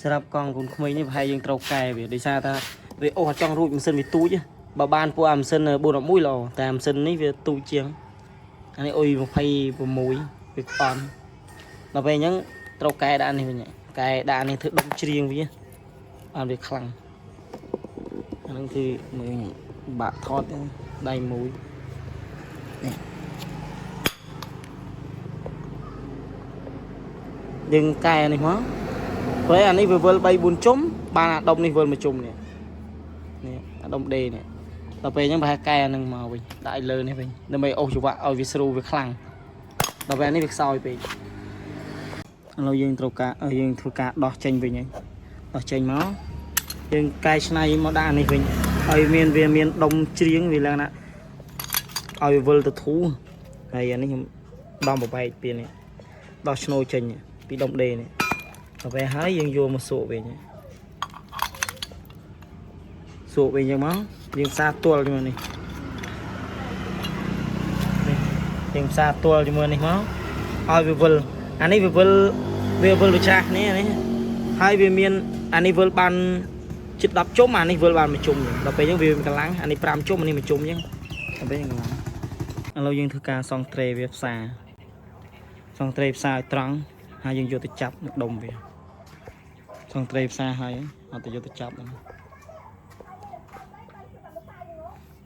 สำหรับกองคุณคุยนี่พายยังตรกไก่về đi xa ta về ô trong rụi mình sơn về túi chứ bà ban của am sơn bồn ở mũi lò tại am sơn ní về túi chiếng anh ấy ôi một phay một mũi về con là về những trâu cài đạn này nhỉ cài đạn này thực động riêng với ăn về khăng anh thì mình bạc thọt đầy mũi đừng cài này hóa với anh ấy vừa bay buồn trống ba đông này vừa mà trùng nè đông đề nè tập về những bài cài nâng màu mình đại lớn này mình đâm bay ô chụp vạ ở Viettel về khăng tập về anh ấy việc soi vềเราយើងត្រូវការយើងធ្វើការដោះចេញវិញហើយដោះចេញមកយើងកែច្នៃមកដាក់នេះវិញឲ្យវាមានដុំជ្រៀងវាឡើងណាឲ្យវិលទៅធូរហើយអានេះខ្ញុំដំបបែកពីនេះដោះឆ្នូរចេញពីដុំដេនេះដល់ពេលហើយយើងយកមកសក់វិញសក់វិញអញ្ចឹងមកយើងផ្សារទល់ជាមួយនេះយើងផ្សារទល់ជាមួយនេះមកឲ្យវាវិលអានេះវាវិលដូចចាស់នេះនេះហើយវាមានអានេះវិលបានជិត10ជុំអានេះវិលបាន1ជុំដល់ពេលអញ្ចឹងវាកម្លាំងអានេះ5ជុំអានេះ1ជុំអញ្ចឹងដល់ពេលកម្លាំងឥឡូវយើងធ្វើការសង់ត្រេវាផ្សារសង់ត្រេផ្សារឲ្យត្រង់ហើយយើងយកទៅចាប់នៅដុំវាសង់ត្រេផ្សារហើយអត់ទៅយកទៅចាប់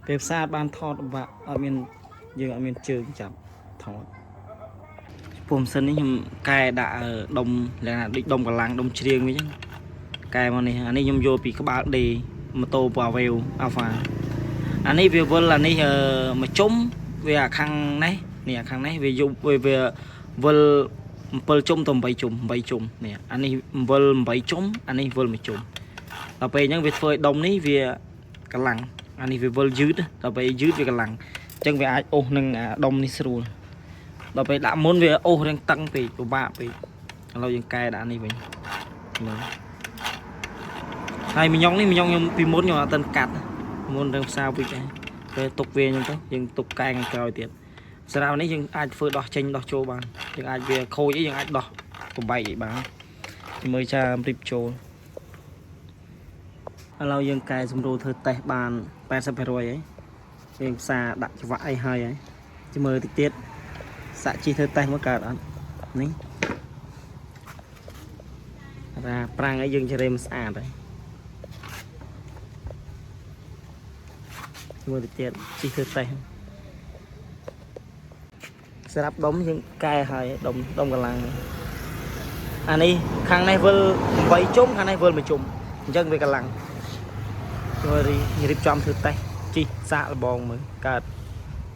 ពេលផ្សារបានថតបាក់អត់មានយើងអត់មានជើងចាប់ថតពុំសិននេះខ្ញុំកែដាក់ដុំលក្ខណៈដូចដុំកម្លាំងដុំជ្រៀងវិញកែមកនេះអានេះខ្ញុំយកពីក្បាលដេម៉ូតូប៉ាវ៉េវអាហ្វាអានេះវាវិលអានេះមួយជុំវាអាខាងនេះនេះអាខាងនេះវាយកវាវិល7ជុំទៅ8ជុំនេះអានេះវិល8ជុំអានេះវិល1ជុំដល់ពេលអញ្ចឹងវាធ្វើឲ្យដុំនេះវាកម្លាំងអានេះវាវិលយឺតដល់ពេលយឺតវាកម្លាំងអញ្ចឹងវាអាចអូសនឹងដុំនេះស្រួលដល់ពេលដាក់មុនវាអូសរៀងតឹងពេកពិបាកពេកឥឡូវយើងកែដាក់នេះវិញមើលហើយមីយ៉ុងនេះមីយ៉ុងខ្ញុំពីមុនខ្ញុំអត់ទាន់កាត់មុនរឿងផ្សារវិញដែរពេលទុកវាអញ្ចឹងទៅយើងទុកកែខាងក្រោយទៀតស្រាប់នេះយើងអាចធ្វើដោះចេញដោះចូលបានយើងអាចវាខូចអីយើងអាចដោះកំបែកអីបានមើលចារៀបចូលឥឡូវយើងកែសម្រួលធ្វើតេស្តបាន 80% ហើយយើងផ្សារដាក់ច្រវាក់អីហើយជមើលតិចទៀតសាក់ជីធ្វើតេស្តមកកើតអត់នេះថាប្រាំងឲ្យយើងជ្រេមស្អាតហើយមើលតិចទៀតជីធ្វើតេស្តស្រាប់ដុំយើងកែហើយដុំកម្លាំងអានេះខាងនេះវិល8ជុំខាងនេះវិល1ជុំអញ្ចឹងវាកម្លាំងrồiរៀបចំធ្វើតេស្តជីសាកលបងមើលកើត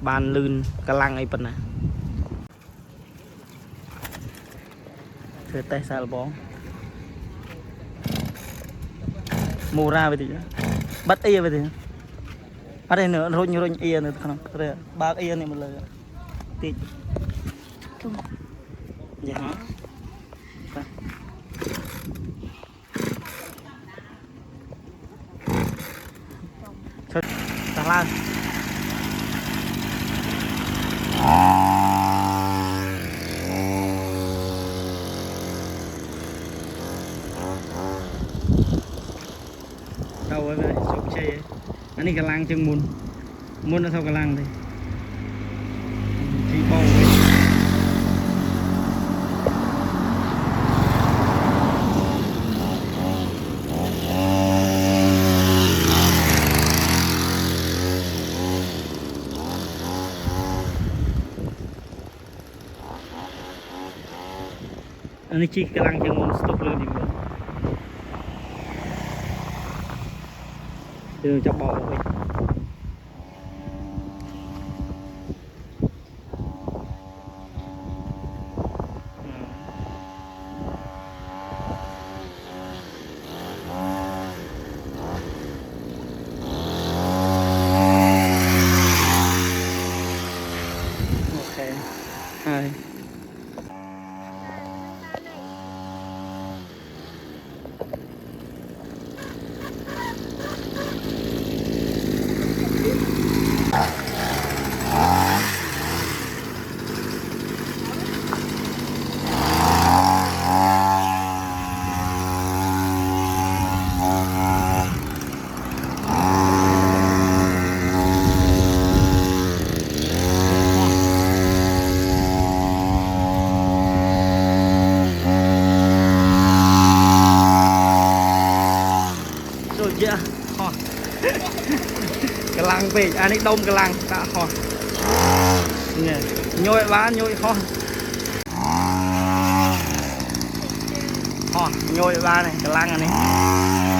បានលឿនកម្លាំងអីប៉ុណ្ណាធ្វើតេស្តសាកលបងមូរ៉ាវិញតិចបាត់អីវិញតិចអត់ទេរុញអៀនៅក្នុងបើកអៀនេះមកលើតិចយ៉ាឈុតតាឡើងđâu rồi vậy chụp xe anh đi cả lăng chân muốn nó sao cả lăng thì chỉ bầu anh chỉ cái lăng chân muốn stop luôn thì đường chọc bò rồi ok hai ពេกอันนี้ดมกำลังตะหอเนี่ยโยยบ้านโยยหอหอโยยบ้านnàyกำลังอันนี้